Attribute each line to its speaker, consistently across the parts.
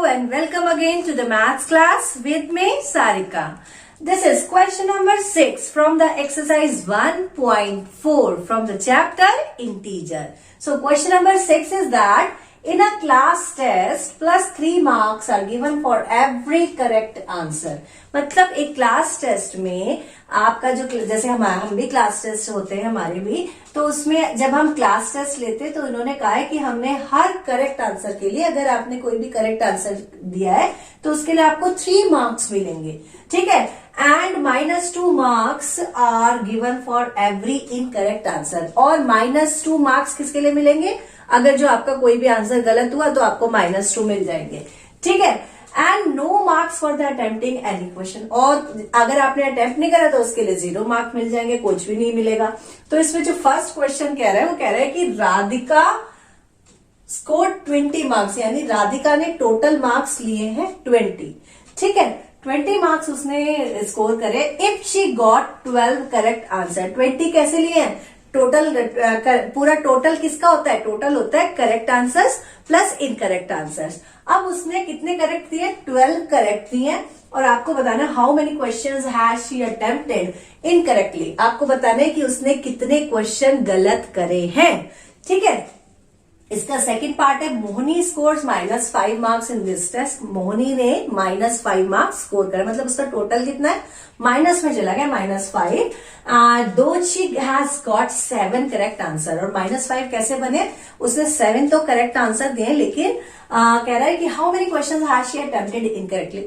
Speaker 1: and welcome again to the maths class with me, Sarika. This is question number 6 from the exercise 1.4 from the chapter Integer. So question number 6 is that in a class test plus 3 marks are given for every correct answer. मतलब एक class test में आपका जो जैसे हम भी class test होते हैं हमारे भी, तो उसमें जब हम क्लास टेस्ट लेते हैं तो इन्होंने कहा है कि हमने हर करेक्ट आंसर के लिए, अगर आपने कोई भी करेक्ट आंसर दिया है तो उसके लिए आपको 3 मार्क्स मिलेंगे, ठीक है। And -2 marks are given for every incorrect answer, और -2 मार्क्स किसके लिए मिलेंगे? अगर जो आपका कोई भी आंसर गलत हुआ तो आपको -2 मिल जाएंगे, ठीक है। And no marks for the attempting any question, और अगर आपने अटेम्प्ट नहीं करा तो उसके लिए 0 मार्क मिल जाएंगे, कुछ भी नहीं मिलेगा। तो इसमें जो फर्स्ट क्वेश्चन कह रहा है वो कह रहा है कि राधिका स्कोर 20 मार्क्स, यानी राधिका ने टोटल मार्क्स लिए हैं 20, ठीक है। 20 मार्क्स उसने स्कोर करे if she got 12 correct answer. 20 कैसे लिए हैं? टोटल पूरा टोटल किसका होता है? टोटल होता है correct answers plus incorrect answers. अब उसने कितने करेक्ट दिए? 12 करेक्ट दिए, और आपको बताना how many questions has she attempted incorrectly. आपको बताना है कि उसने कितने क्वेश्चन गलत करे हैं, ठीक है। इसका सेकंड पार्ट है Mohini scores -5 marks in this test. Mohini ने -5 मार्क्स स्कोर करा, मतलब उसका टोटल कितना है? माइनस में चला गया, -5। दो she has got 7 correct answer, और -5 कैसे बने? उसने 7 तो करेक्ट आंसर दिए, लेकिन कह रहा है कि how many question has she attempted incorrectly.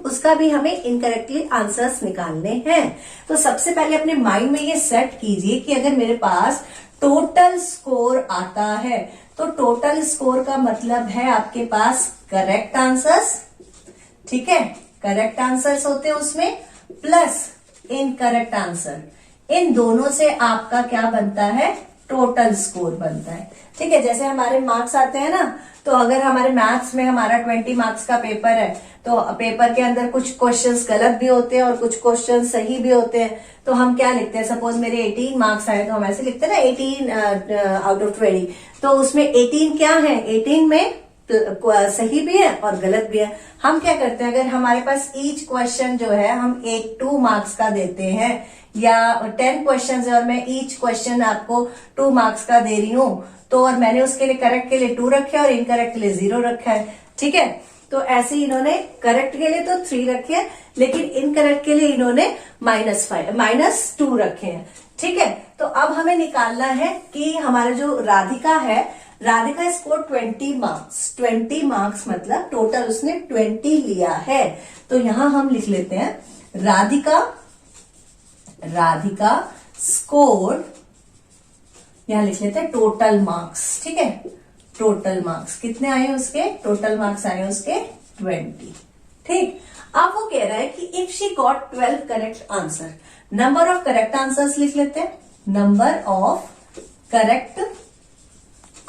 Speaker 1: उसका भी हमें इनकरेक्टली आंसर्स निकालने हैं। तो सबसे पहले अपने माइंड में ये सेट कीजिए कि अगर मेरे पास टोटल स्कोर आता है तो टोटल स्कोर का मतलब है आपके पास करेक्ट आंसर्स, ठीक है, करेक्ट आंसर्स होते हैं उसमें, प्लस इनकरेक्ट आंसर। इन दोनों से आपका क्या बनता है? टोटल स्कोर बनता है, ठीक है। जैसे हमारे मार्क्स आते हैं ना, तो अगर हमारे मैथ्स में हमारा 20 मार्क्स का पेपर है तो पेपर के अंदर कुछ क्वेश्चंस गलत भी होते हैं और कुछ क्वेश्चन सही भी होते हैं, तो हम क्या लिखते हैं? सपोज मेरे 18 मार्क्स आए तो हम ऐसे लिखते हैं ना 18 आउट ऑफ 20। तो उसमें 18 क्या है? 18 में सही भी है और गलत भी है। हम क्या करते हैं, अगर हमारे पास ईच क्वेश्चन जो है हम 2 मार्क्स का देते हैं, या 10 क्वेश्चन है और मैं ईच क्वेश्चन आपको 2 मार्क्स का दे रही हूं, तो और मैंने उसके लिए करेक्ट के लिए 2 रखे और इनकरेक्ट के लिए 0 रखा है, ठीक है। तो ऐसे ही इन्होंने करेक्ट के लिए तो 3 रखे हैं, लेकिन इनकरेक्ट के लिए इन्होंने -2 रखे हैं, ठीक है। तो अब हमें निकालना है कि हमारा जो राधिका है, राधिका स्कोर 20 मार्क्स। 20 मार्क्स मतलब टोटल उसने 20 लिया है। तो यहां हम लिख लेते हैं राधिका स्कोर, यहां लिख लेते हैं टोटल मार्क्स, ठीक है। टोटल मार्क्स कितने आए उसके? टोटल मार्क्स आए उसके 20, ठीक। अब वो कह रहा है कि if she got 12 correct answer, number of correct answers लिख लेते हैं, नंबर ऑफ करेक्ट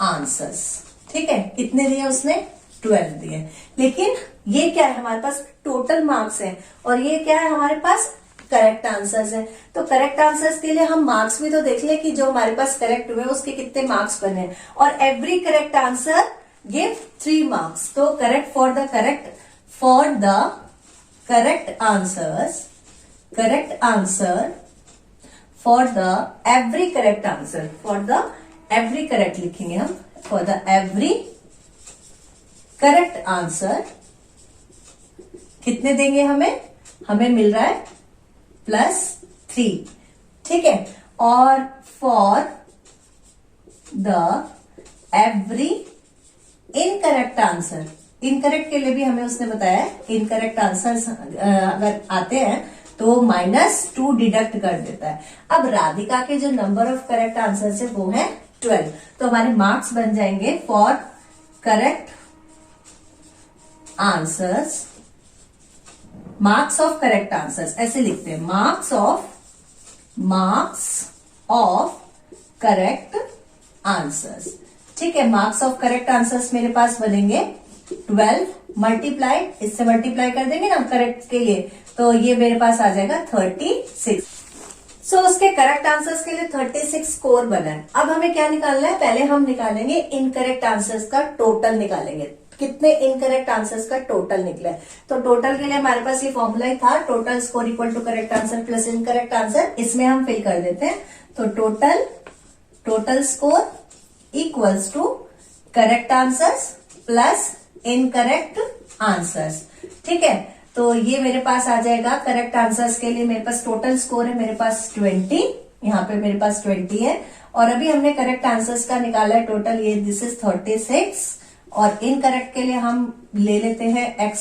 Speaker 1: आंसर्स, ठीक है। कितने दिए उसने? 12 दिए। लेकिन ये क्या है? हमारे पास टोटल मार्क्स है, और ये क्या है? हमारे पास करेक्ट आंसर्स है। तो करेक्ट आंसर्स के लिए हम मार्क्स भी तो देख ले कि जो हमारे पास करेक्ट हुए उसके कितने मार्क्स बने, और every correct answer give 3 marks. तो correct for the correct answers, correct answer for the every correct answer, for the every correct लिखेंगे हम, for the every correct answer कितने देंगे हमें? हमें मिल रहा है +3, ठीक है। और for the every incorrect answer, incorrect के लिए भी हमें उसने बताया है, इनकरेक्ट आंसर अगर आते हैं तो -2 डिडक्ट कर देता है। अब राधिका के जो नंबर ऑफ करेक्ट आंसर है वो है 12, तो हमारे मार्क्स बन जाएंगे for correct answers, marks of correct answers ऐसे लिखते हैं, मार्क्स ऑफ करेक्ट आंसर्स, ठीक है। मार्क्स ऑफ करेक्ट आंसर्स मेरे पास बनेंगे 12 मल्टीप्लाई, इससे मल्टीप्लाई कर देंगे ना करेक्ट के लिए, तो ये मेरे पास आ जाएगा 36। सो उसके करेक्ट आंसर्स के लिए 36 स्कोर बना है। अब हमें क्या निकालना है? पहले हम निकालेंगे इनकरेक्ट आंसर्स का टोटल निकालेंगे। कितने इनकरेक्ट आंसर्स का टोटल निकला है। तो टोटल के लिए हमारे पास ये फॉर्मूला ही था, total score equal to correct answer plus incorrect answer. इसमें हम फिल कर देते हैं। तो total score equals to correct answers plus incorrect answers. ठीक है, तो ये मेरे पास आ जाएगा करेक्ट आंसर्स के लिए। मेरे पास टोटल स्कोर है मेरे पास 20, यहाँ पे मेरे पास 20 है। और अभी हमने करेक्ट आंसर्स का निकाला है टोटल, ये दिस इज 36। और इनकरेक्ट के लिए हम ले लेते हैं x,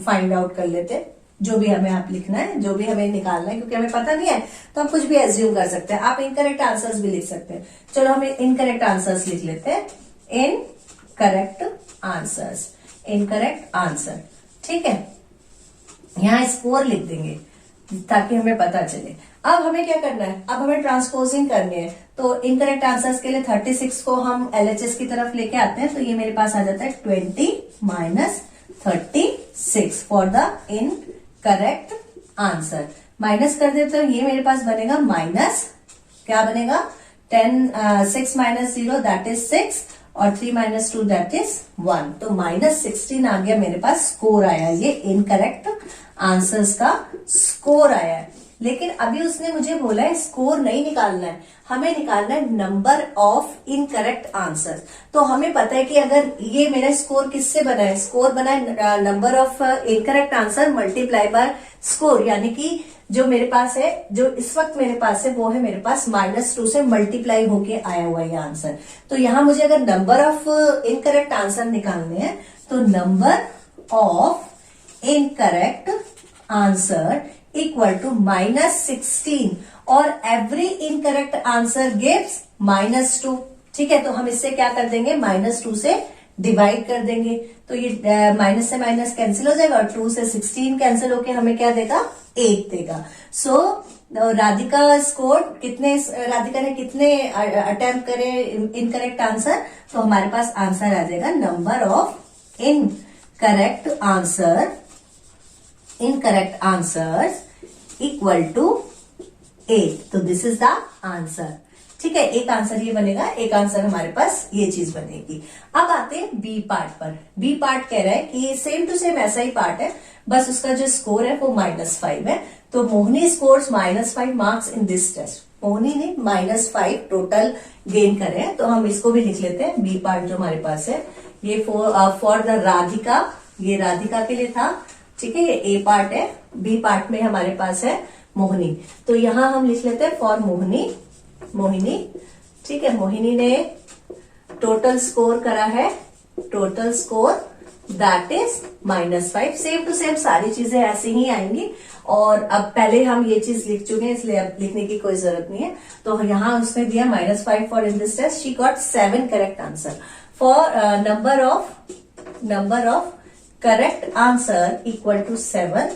Speaker 1: फाइंड आउट कर लेते हैं जो भी हमें आप लिखना है, जो भी हमें निकालना है, क्योंकि हमें पता नहीं है तो हम कुछ भी एज्यूम कर सकते हैं। आप इनकरेक्ट आंसर्स भी लिख सकते हैं। चलो हम इनकरेक्ट आंसर्स लिख लेते हैं, इनकरेक्ट आंसर्स, इनकरेक्ट आंसर। ठीक है, यहाँ स्कोर लिख देंगे ताकि हमें पता चले। अब हमें क्या करना है, अब हमें ट्रांसपोजिंग करनी है। तो इनकरेक्ट आंसर्स के लिए 36 को हम LHS की तरफ लेके आते हैं। तो ये मेरे पास आ जाता है 20 minus 36 for the incorrect answer. Minus कर देते हैं, ये मेरे पास बनेगा माइनस, क्या बनेगा 6 माइनस 0 दैट इज 6 और 3 माइनस 2 दैट इज 1। तो माइनस 16 आ गया मेरे पास स्कोर आया, ये इनकरेक्ट आंसर्स का स्कोर आया है। लेकिन अभी उसने मुझे बोला है स्कोर नहीं निकालना है, हमें निकालना है नंबर ऑफ इनकरेक्ट आंसर। तो हमें पता है कि अगर ये मेरा स्कोर किससे बना है, स्कोर बना है number of incorrect answer multiply by score, यानी कि जो मेरे पास है, जो इस वक्त मेरे पास है वो है मेरे पास -2 से मल्टीप्लाई होके आया हुआ ये आंसर। तो यहां मुझे अगर नंबर ऑफ इनकरेक्ट आंसर निकालने हैं तो number of incorrect answer equal to -16 और एवरी इनकरेक्ट आंसर गिव्स -2। ठीक है, तो हम इससे क्या कर देंगे, -2 से डिवाइड कर देंगे। तो ये माइनस से माइनस कैंसिल हो जाएगा और 2 से 16 कैंसिल होके हमें क्या देगा, 8 देगा। सो राधिका स्कोर कितने, राधिका ने कितने अटेम्प्ट करे इनकरेक्ट आंसर, तो हमारे पास आंसर आ जाएगा number of incorrect answers equal to 8। तो दिस इज द आंसर। ठीक है, एक आंसर ये बनेगा, एक आंसर हमारे पास ये चीज बनेगी। अब आते हैं बी पार्ट पर। बी पार्ट कह रहा है कि सेम टू सेम ऐसा ही पार्ट है, बस उसका जो स्कोर है वो -5 है। तो Mohini scores -5 marks in this test. Mohini ने -5 टोटल गेन करे हैं। तो हम इसको भी लिख लेते हैं, बी पार्ट जो हमारे पास है ये फॉर द राधिका, ये राधिका के लिए था। ठीक है, ये ए पार्ट है। बी पार्ट में हमारे पास है मोहिनी। तो यहां हम लिख लेते हैं फॉर मोहिनी। ठीक है, मोहिनी ने टोटल स्कोर करा है, total score that is -5। Same to same सारी चीजें ऐसी ही आएंगी। और अब पहले हम ये चीज लिख चुके हैं इसलिए अब लिखने की कोई जरूरत नहीं है। तो यहां उसने दिया -5 for in this test. She got 7 correct answer for number of correct answer equal to 7।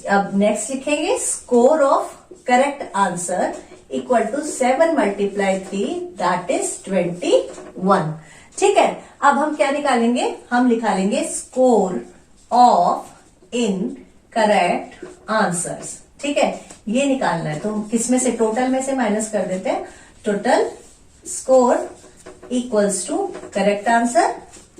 Speaker 1: अब नेक्स्ट लिखेंगे score of correct answer equal to 7 multiply 3 that is 21। ठीक है, अब हम क्या निकालेंगे, हम निकालेंगे स्कोर ऑफ इनकरेक्ट आंसर्स। ठीक है, ये निकालना है। तो किसमें से, टोटल में से माइनस कर देते हैं। Total score equals to correct answer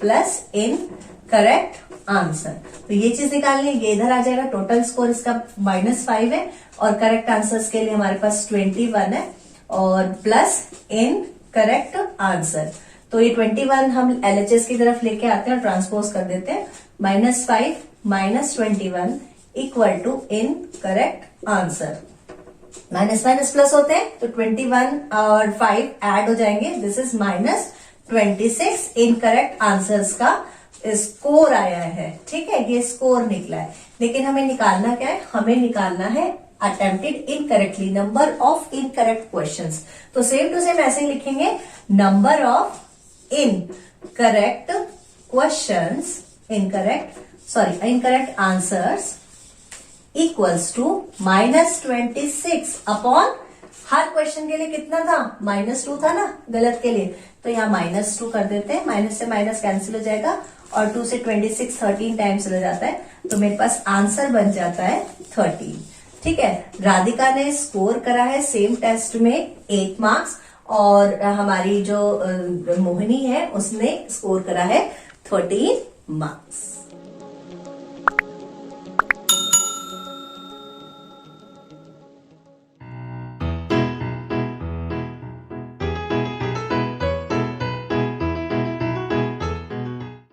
Speaker 1: plus incorrect answer. तो ये चीज निकालनी है, ये इधर आ जाएगा। टोटल स्कोर इसका -5 है और करेक्ट आंसर्स के लिए हमारे पास 21 है और प्लस इन करेक्ट आंसर। तो ये 21 हम LHS की तरफ लेके आते हैं और ट्रांसपोज कर देते हैं। -5 minus 21 equal to incorrect answer. Minus minus plus होते हैं तो 21 और 5 ऐड हो जाएंगे। दिस इज -26 इनकरेक्ट आंसर्स का स्कोर आया है। ठीक है, ये स्कोर निकला है। लेकिन हमें निकालना क्या है, हमें निकालना है attempted incorrectly, number of incorrect questions. तो सेम टू सेम ऐसे ही लिखेंगे, number of incorrect questions, incorrect answers equals to -26 upon, हर क्वेश्चन के लिए कितना था, -2 था ना गलत के लिए, तो यहाँ -2 कर देते हैं। माइनस से माइनस कैंसिल हो जाएगा और 2 से 26 13 टाइम्स हो जाता है। तो मेरे पास आंसर बन जाता है 13। ठीक है, राधिका ने स्कोर करा है सेम टेस्ट में 8 मार्क्स और हमारी जो मोहिनी है उसने स्कोर करा है 13 marks.